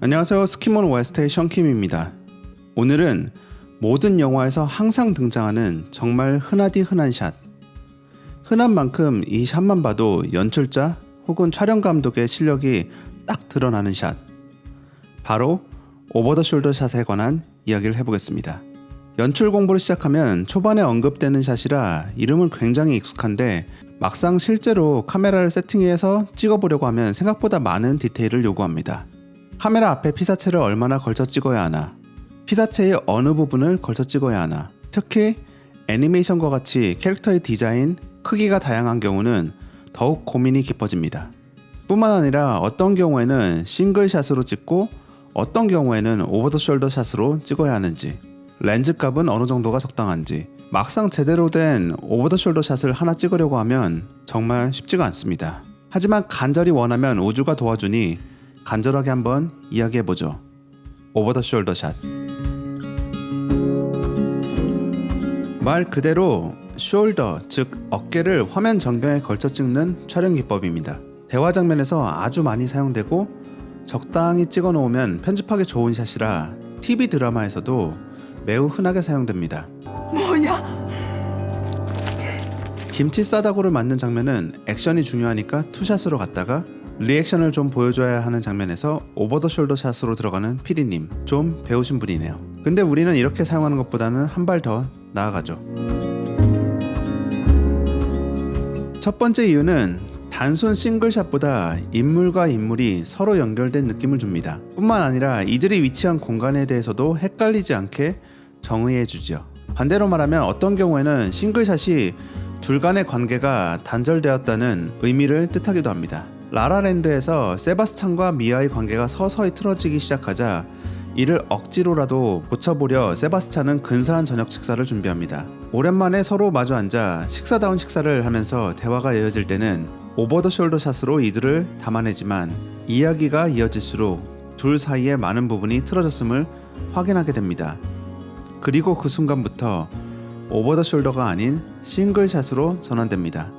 안녕하세요. 스키몬 웨스트의 션킴입니다. 오늘은 모든 영화에서 항상 등장하는 정말 흔하디 흔한 샷, 흔한 만큼 이 샷만 봐도 연출자 혹은 촬영 감독의 실력이 딱 드러나는 샷, 바로 오버 더 숄더 샷에 관한 이야기를 해보겠습니다. 연출 공부를 시작하면 초반에 언급되는 샷이라 이름은 굉장히 익숙한데 막상 실제로 카메라를 세팅해서 찍어보려고 하면 생각보다 많은 디테일을 요구합니다. 카메라 앞에 피사체를 얼마나 걸쳐 찍어야 하나, 피사체의 어느 부분을 걸쳐 찍어야 하나, 특히 애니메이션과 같이 캐릭터의 디자인, 크기가 다양한 경우는 더욱 고민이 깊어집니다. 뿐만 아니라 어떤 경우에는 싱글샷으로 찍고 어떤 경우에는 오버 더 숄더 샷으로 찍어야 하는지, 렌즈 값은 어느 정도가 적당한지, 막상 제대로 된 오버 더 숄더 샷을 하나 찍으려고 하면 정말 쉽지가 않습니다. 하지만 간절히 원하면 우주가 도와주니 간절하게 한번 이야기해보죠. 오버 더 숄더 샷. 말 그대로 숄더, 즉 어깨를 화면 전경에 걸쳐 찍는 촬영 기법입니다. 대화 장면에서 아주 많이 사용되고 적당히 찍어 놓으면 편집하기 좋은 샷이라 TV 드라마에서도 매우 흔하게 사용됩니다. 뭐냐? 김치 싸다구를 만든 장면은 액션이 중요하니까 투샷으로 갔다가 리액션을 좀 보여줘야 하는 장면에서 오버 더 숄더 샷으로 들어가는 PD님, 좀 배우신 분이네요. 근데 우리는 이렇게 사용하는 것보다는 한 발 더 나아가죠. 첫 번째 이유는 단순 싱글샷보다 인물과 인물이 서로 연결된 느낌을 줍니다. 뿐만 아니라 이들이 위치한 공간에 대해서도 헷갈리지 않게 정의해주죠. 반대로 말하면 어떤 경우에는 싱글샷이 둘 간의 관계가 단절되었다는 의미를 뜻하기도 합니다. 라라랜드에서 세바스찬과 미아의 관계가 서서히 틀어지기 시작하자 이를 억지로라도 고쳐보려 세바스찬은 근사한 저녁 식사를 준비합니다. 오랜만에 서로 마주 앉아 식사다운 식사를 하면서 대화가 이어질 때는 오버 더 숄더 샷으로 이들을 담아내지만 이야기가 이어질수록 둘 사이에 많은 부분이 틀어졌음을 확인하게 됩니다. 그리고 그 순간부터 오버 더 숄더가 아닌 싱글샷으로 전환됩니다.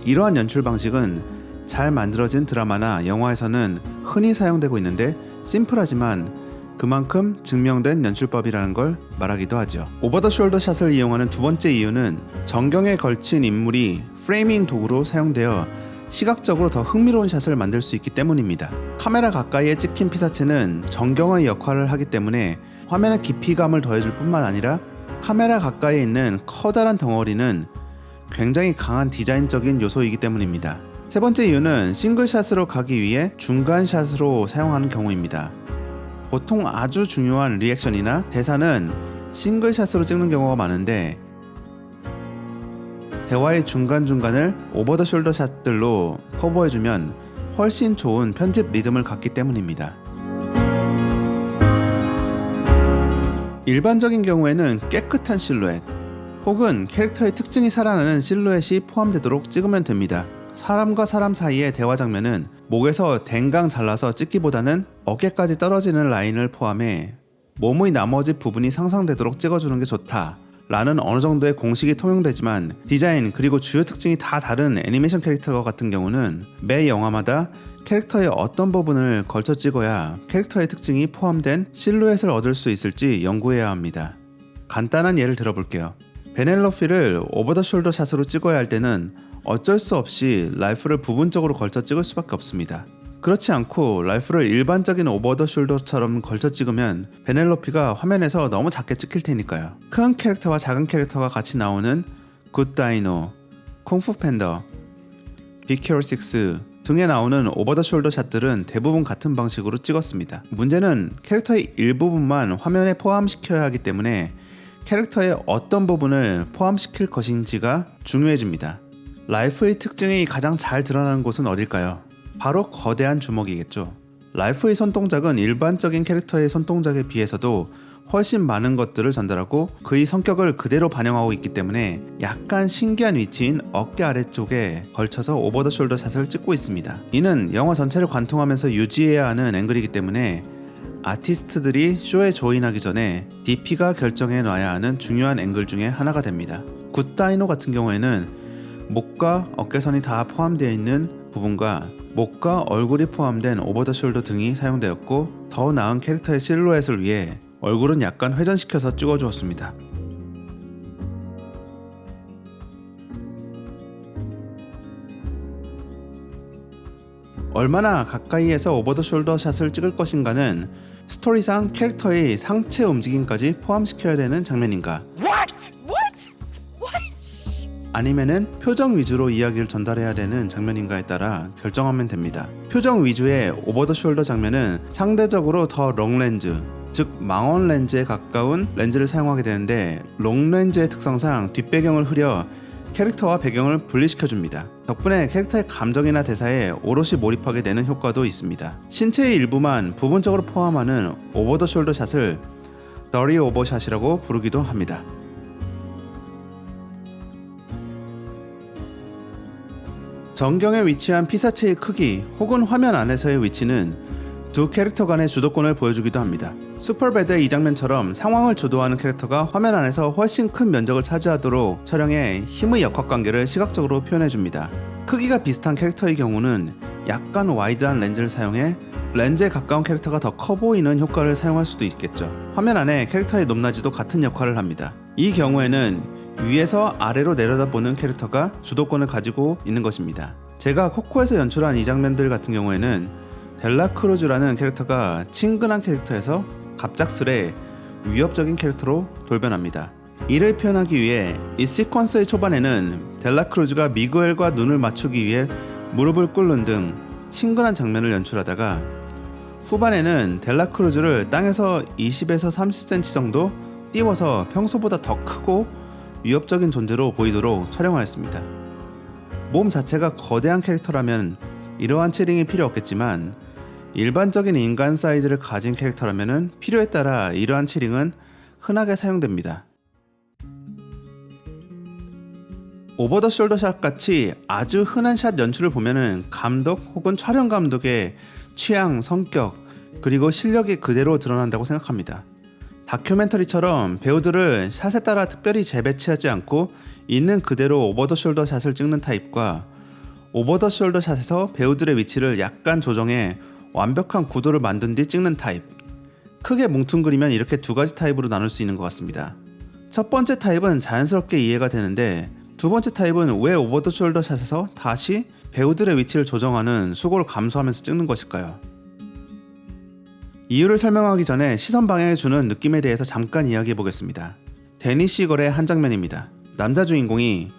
이러한 연출 방식은 잘 만들어진 드라마나 영화에서는 흔히 사용되고 있는데 심플하지만 그만큼 증명된 연출법이라는 걸 말하기도 하죠. 오버 더 숄더 샷을 이용하는 두 번째 이유는 전경에 걸친 인물이 프레이밍 도구로 사용되어 시각적으로 더 흥미로운 샷을 만들 수 있기 때문입니다. 카메라 가까이에 찍힌 피사체는 전경의 역할을 하기 때문에 화면의 깊이감을 더해줄 뿐만 아니라 카메라 가까이에 있는 커다란 덩어리는 굉장히 강한 디자인적인 요소이기 때문입니다. 세 번째 이유는 싱글샷으로 가기 위해 중간샷으로 사용하는 경우입니다. 보통 아주 중요한 리액션이나 대사는 싱글샷으로 찍는 경우가 많은데 대화의 중간중간을 오버 더 숄더 샷들로 커버해주면 훨씬 좋은 편집 리듬을 갖기 때문입니다. 일반적인 경우에는 깨끗한 실루엣 혹은 캐릭터의 특징이 살아나는 실루엣이 포함되도록 찍으면 됩니다. 사람과 사람 사이의 대화 장면은 목에서 댕강 잘라서 찍기보다는 어깨까지 떨어지는 라인을 포함해 몸의 나머지 부분이 상상되도록 찍어주는 게 좋다 라는 어느 정도의 공식이 통용되지만 디자인 그리고 주요 특징이 다 다른 애니메이션 캐릭터 같은 경우는 매 영화마다 캐릭터의 어떤 부분을 걸쳐 찍어야 캐릭터의 특징이 포함된 실루엣을 얻을 수 있을지 연구해야 합니다. 간단한 예를 들어볼게요. 베넬로피를 오버 더 숄더 샷으로 찍어야 할 때는 어쩔 수 없이 라이프를 부분적으로 걸쳐 찍을 수밖에 없습니다. 그렇지 않고 라이프를 일반적인 오버 더 숄더처럼 걸쳐 찍으면 베넬로피가 화면에서 너무 작게 찍힐 테니까요. 큰 캐릭터와 작은 캐릭터가 같이 나오는 굿 다이노, 콩푸 팬더, 빅히어로 6 등에 나오는 오버 더 숄더 샷들은 대부분 같은 방식으로 찍었습니다. 문제는 캐릭터의 일부분만 화면에 포함시켜야 하기 때문에 캐릭터의 어떤 부분을 포함시킬 것인지가 중요해집니다. 라이프의 특징이 가장 잘 드러나는 곳은 어딜까요? 바로 거대한 주먹이겠죠. 라이프의 손동작은 일반적인 캐릭터의 손동작에 비해서도 훨씬 많은 것들을 전달하고 그의 성격을 그대로 반영하고 있기 때문에 약간 신기한 위치인 어깨 아래쪽에 걸쳐서 오버 더 숄더 샷을 찍고 있습니다. 이는 영화 전체를 관통하면서 유지해야 하는 앵글이기 때문에 아티스트들이 쇼에 조인하기 전에 DP가 결정해 놔야 하는 중요한 앵글 중에 하나가 됩니다. 굿다이노 같은 경우에는 목과 어깨선이 다 포함되어 있는 부분과 목과 얼굴이 포함된 오버 더 숄더 등이 사용되었고 더 나은 캐릭터의 실루엣을 위해 얼굴은 약간 회전시켜서 찍어주었습니다. 얼마나 가까이에서 오버 더 숄더 샷을 찍을 것인가는 스토리상 캐릭터의 상체 움직임까지 포함시켜야 되는 장면인가, 아니면은 표정 위주로 이야기를 전달해야 되는 장면인가에 따라 결정하면 됩니다. 표정 위주의 오버 더 숄더 장면은 상대적으로 더 롱렌즈, 즉 망원 렌즈에 가까운 렌즈를 사용하게 되는데, 롱렌즈의 특성상 뒷배경을 흐려 캐릭터와 배경을 분리시켜줍니다. 덕분에 캐릭터의 감정이나 대사에 오롯이 몰입하게 되는 효과도 있습니다. 신체의 일부만 부분적으로 포함하는 오버 더 숄더 샷을 더리 오버 샷이라고 부르기도 합니다. 전경에 위치한 피사체의 크기 혹은 화면 안에서의 위치는 두 캐릭터 간의 주도권을 보여주기도 합니다. 슈퍼배드의 이 장면처럼 상황을 주도하는 캐릭터가 화면 안에서 훨씬 큰 면적을 차지하도록 촬영해 힘의 역학관계를 시각적으로 표현해줍니다. 크기가 비슷한 캐릭터의 경우는 약간 와이드한 렌즈를 사용해 렌즈에 가까운 캐릭터가 더 커 보이는 효과를 사용할 수도 있겠죠. 화면 안에 캐릭터의 높낮이도 같은 역할을 합니다. 이 경우에는 위에서 아래로 내려다보는 캐릭터가 주도권을 가지고 있는 것입니다. 제가 코코에서 연출한 이 장면들 같은 경우에는 델라 크루즈라는 캐릭터가 친근한 캐릭터에서 갑작스레 위협적인 캐릭터로 돌변합니다. 이를 표현하기 위해 이 시퀀스의 초반에는 델라 크루즈가 미구엘과 눈을 맞추기 위해 무릎을 꿇는 등 친근한 장면을 연출하다가, 후반에는 델라 크루즈를 땅에서 20에서 30cm 정도 띄워서 평소보다 더 크고 위협적인 존재로 보이도록 촬영하였습니다. 몸 자체가 거대한 캐릭터라면 이러한 칠링이 필요 없겠지만, 일반적인 인간 사이즈를 가진 캐릭터라면 필요에 따라 이러한 칠링은 흔하게 사용됩니다. 오버 더 숄더 샷 같이 아주 흔한 샷 연출을 보면은 감독 혹은 촬영 감독의 취향, 성격, 그리고 실력이 그대로 드러난다고 생각합니다. 다큐멘터리처럼 배우들을 샷에 따라 특별히 재배치하지 않고 있는 그대로 오버 더 숄더 샷을 찍는 타입과 오버 더 숄더 샷에서 배우들의 위치를 약간 조정해 완벽한 구도를 만든 뒤 찍는 타입, 크게 뭉뚱그리면 이렇게 두 가지 타입으로 나눌 수 있는 것 같습니다. 첫 번째 타입은 자연스럽게 이해가 되는데, 두 번째 타입은 왜 오버 더 숄더 샷에서 다시 배우들의 위치를 조정하는 수고를 감수하면서 찍는 것일까요? 이유를 설명하기 전에 시선 방향에 주는 느낌에 대해서 잠깐 이야기해 보겠습니다. 데니 시걸의 한 장면입니다. 남자 주인공이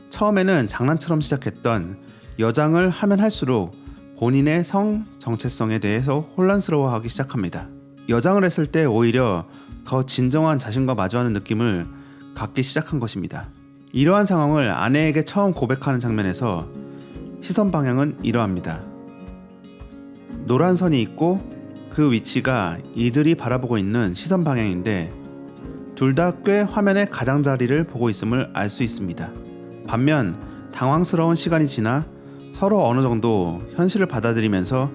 처음에는 장난처럼 시작했던 여장을 하면 할수록 본인의 성 정체성에 대해서 혼란스러워하기 시작합니다. 여장을 했을 때 오히려 더 진정한 자신과 마주하는 느낌을 갖기 시작한 것입니다. 이러한 상황을 아내에게 처음 고백하는 장면에서 시선 방향은 이러합니다. 노란 선이 있고 그 위치가 이들이 바라보고 있는 시선 방향인데, 둘 다 꽤 화면의 가장자리를 보고 있음을 알 수 있습니다. 반면 당황스러운 시간이 지나 서로 어느 정도 현실을 받아들이면서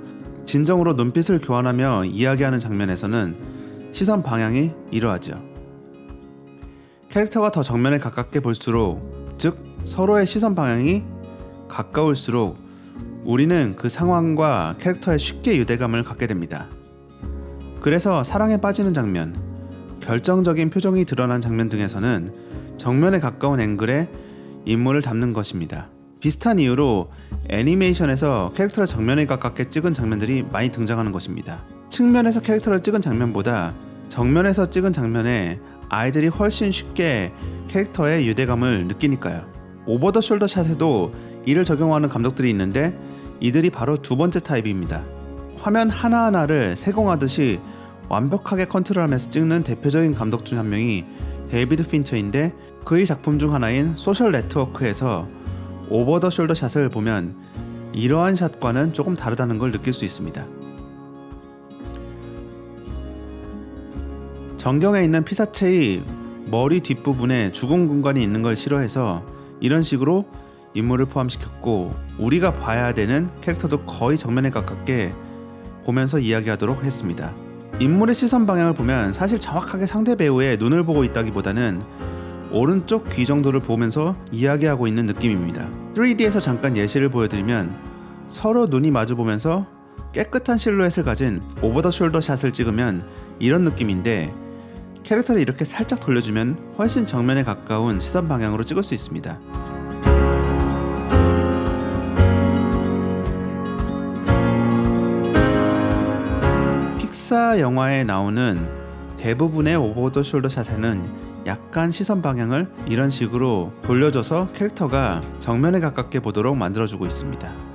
진정으로 눈빛을 교환하며 이야기하는 장면에서는 시선 방향이 이러하죠. 캐릭터가 더 정면에 가깝게 볼수록, 즉 서로의 시선 방향이 가까울수록 우리는 그 상황과 캐릭터에 쉽게 유대감을 갖게 됩니다. 그래서 사랑에 빠지는 장면, 결정적인 표정이 드러난 장면 등에서는 정면에 가까운 앵글에 인물을 담는 것입니다. 비슷한 이유로 애니메이션에서 캐릭터를 정면에 가깝게 찍은 장면들이 많이 등장하는 것입니다. 측면에서 캐릭터를 찍은 장면보다 정면에서 찍은 장면에 아이들이 훨씬 쉽게 캐릭터의 유대감을 느끼니까요. 오버 더 숄더 샷에도 이를 적용하는 감독들이 있는데, 이들이 바로 두 번째 타입입니다. 화면 하나하나를 세공하듯이 완벽하게 컨트롤하면서 찍는 대표적인 감독 중 한 명이 데이비드 핀처인데, 그의 작품 중 하나인 소셜 네트워크에서 오버 더 숄더 샷을 보면 이러한 샷과는 조금 다르다는 걸 느낄 수 있습니다. 전경에 있는 피사체의 머리 뒷부분에 죽은 공간이 있는 걸 싫어해서 이런 식으로 인물을 포함시켰고, 우리가 봐야 되는 캐릭터도 거의 정면에 가깝게 보면서 이야기하도록 했습니다. 인물의 시선 방향을 보면 사실 정확하게 상대 배우의 눈을 보고 있다기보다는 오른쪽 귀 정도를 보면서 이야기하고 있는 느낌입니다. 3D에서 잠깐 예시를 보여드리면, 서로 눈이 마주보면서 깨끗한 실루엣을 가진 오버 더 숄더 샷을 찍으면 이런 느낌인데, 캐릭터를 이렇게 살짝 돌려주면 훨씬 정면에 가까운 시선 방향으로 찍을 수 있습니다. 픽사 영화에 나오는 대부분의 오버 더 숄더 샷에는 약간 시선 방향을 이런 식으로 돌려줘서 캐릭터가 정면에 가깝게 보도록 만들어주고 있습니다.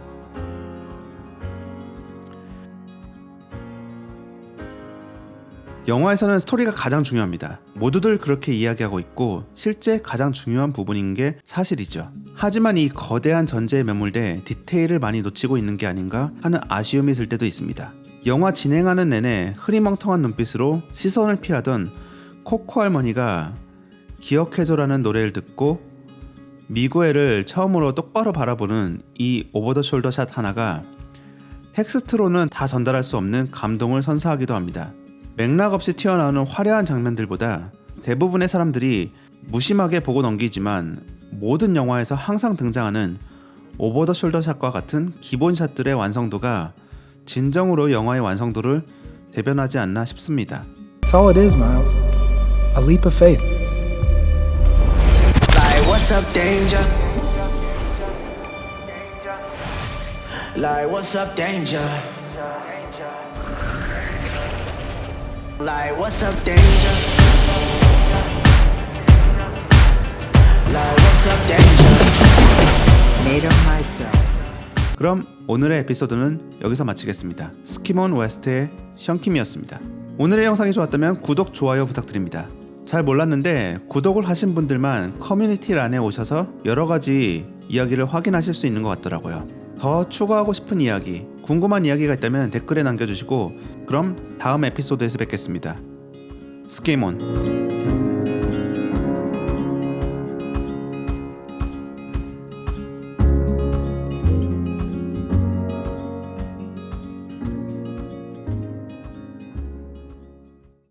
영화에서는 스토리가 가장 중요합니다. 모두들 그렇게 이야기하고 있고 실제 가장 중요한 부분인 게 사실이죠. 하지만 이 거대한 전제에 매몰돼 디테일을 많이 놓치고 있는 게 아닌가 하는 아쉬움이 들 때도 있습니다. 영화 진행하는 내내 흐리멍텅한 눈빛으로 시선을 피하던 코코 할머니가 기억해줘라는 노래를 듣고 미구엘을 처음으로 똑바로 바라보는 이 오버 더 숄더 샷 하나가 텍스트로는 다 전달할 수 없는 감동을 선사하기도 합니다. 맥락 없이 튀어나오는 화려한 장면들보다 대부분의 사람들이 무심하게 보고 넘기지만 모든 영화에서 항상 등장하는 오버 더 숄더 샷과 같은 기본 샷들의 완성도가 진정으로 영화의 완성도를 대변하지 않나 싶습니다. That's all it is, Miles. A leap of faith. Like what's up, danger? Like what's up, danger? Like what's up, danger? Like what's up, danger? Made of myself. 그럼 오늘의 에피소드는 여기서 마치겠습니다. 스키몬 웨스트의 션킴이었습니다. 오늘의 영상이 좋았다면 구독, 좋아요 부탁드립니다. 잘 몰랐는데 구독을 하신 분들만 커뮤니티란에 오셔서 여러가지 이야기를 확인하실 수 있는 것 같더라고요. 더 추가하고 싶은 이야기, 궁금한 이야기가 있다면 댓글에 남겨주시고, 그럼 다음 에피소드에서 뵙겠습니다. 스키몬.